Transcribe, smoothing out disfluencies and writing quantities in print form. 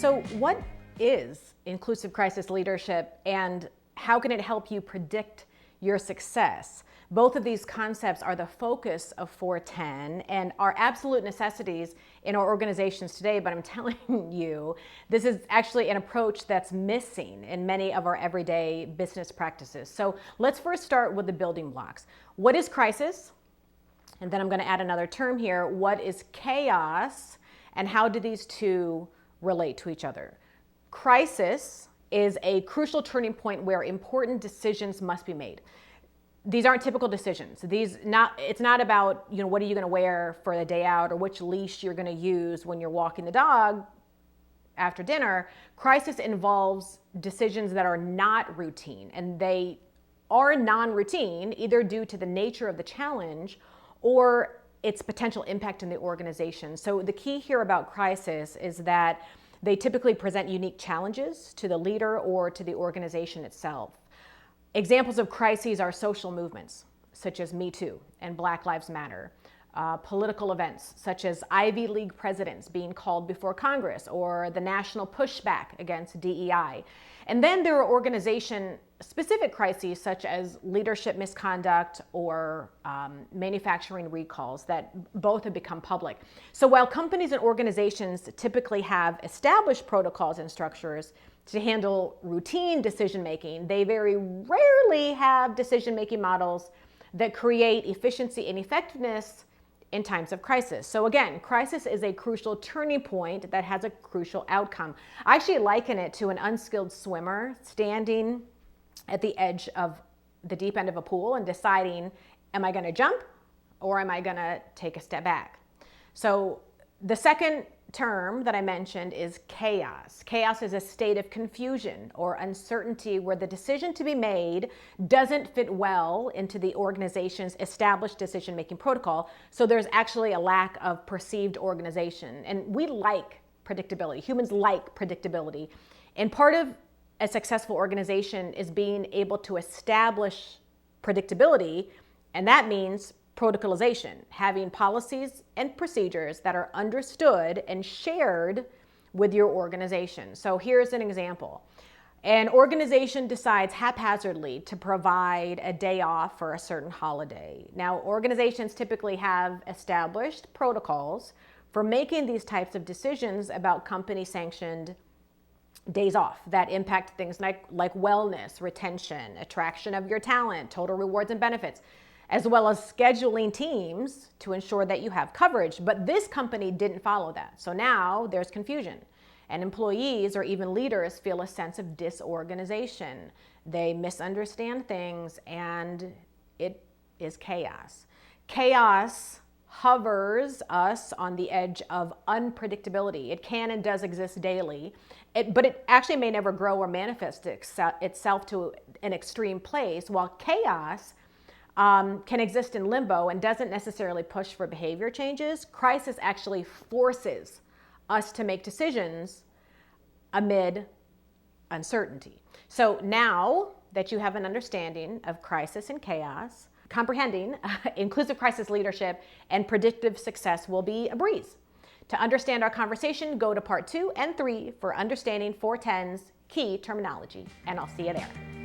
So what is inclusive crisis leadership and how can it help you predict your success? Both of these concepts are the focus of 410 and are absolute necessities in our organizations today, but I'm telling you, this is actually an approach that's missing in many of our everyday business practices. So let's first start with the building blocks. What is crisis? And then I'm going to add another term here. What is chaos? And how do these two relate to each other? Crisis is a crucial turning point where important decisions must be made. These aren't typical decisions. It's not about, what are you going to wear for the day out or which leash you're going to use when you're walking the dog after dinner. Crisis involves decisions that are not routine, and they are non-routine either due to the nature of the challenge or its potential impact in the organization. So the key here about crisis is that they typically present unique challenges to the leader or to the organization itself. Examples of crises are social movements, such as Me Too and Black Lives Matter, political events, such as Ivy League presidents being called before Congress, or the national pushback against DEI. And then there are organization-specific crises, such as leadership misconduct or manufacturing recalls that both have become public. So while companies and organizations typically have established protocols and structures to handle routine decision-making, they very rarely have decision-making models that create efficiency and effectiveness in times of crisis. So again, crisis is a crucial turning point that has a crucial outcome. I actually liken it to an unskilled swimmer standing at the edge of the deep end of a pool and deciding, am I going to jump or am I going to take a step back? So the second term that I mentioned is chaos. Chaos is a state of confusion or uncertainty where the decision to be made doesn't fit well into the organization's established decision-making protocol. So there's actually a lack of perceived organization. And we like predictability. Humans like predictability. And part of a successful organization is being able to establish predictability, and that means protocolization, having policies and procedures that are understood and shared with your organization. So here's an example. An organization decides haphazardly to provide a day off for a certain holiday. Now, organizations typically have established protocols for making these types of decisions about company-sanctioned days off that impact things like wellness, retention, attraction of your talent, total rewards and benefits, as well as scheduling teams to ensure that you have coverage. But this company didn't follow that. So now there's confusion. And employees or even leaders feel a sense of disorganization. They misunderstand things and it is chaos. Chaos hovers us on the edge of unpredictability. It can and does exist daily, but it actually may never grow or manifest itself to an extreme place, while chaos can exist in limbo and doesn't necessarily push for behavior changes. Crisis actually forces us to make decisions amid uncertainty. So now that you have an understanding of crisis and chaos, comprehending inclusive crisis leadership and predictive success will be a breeze. To understand our conversation, go to part 2 and 3 for understanding 410's key terminology, and I'll see you there.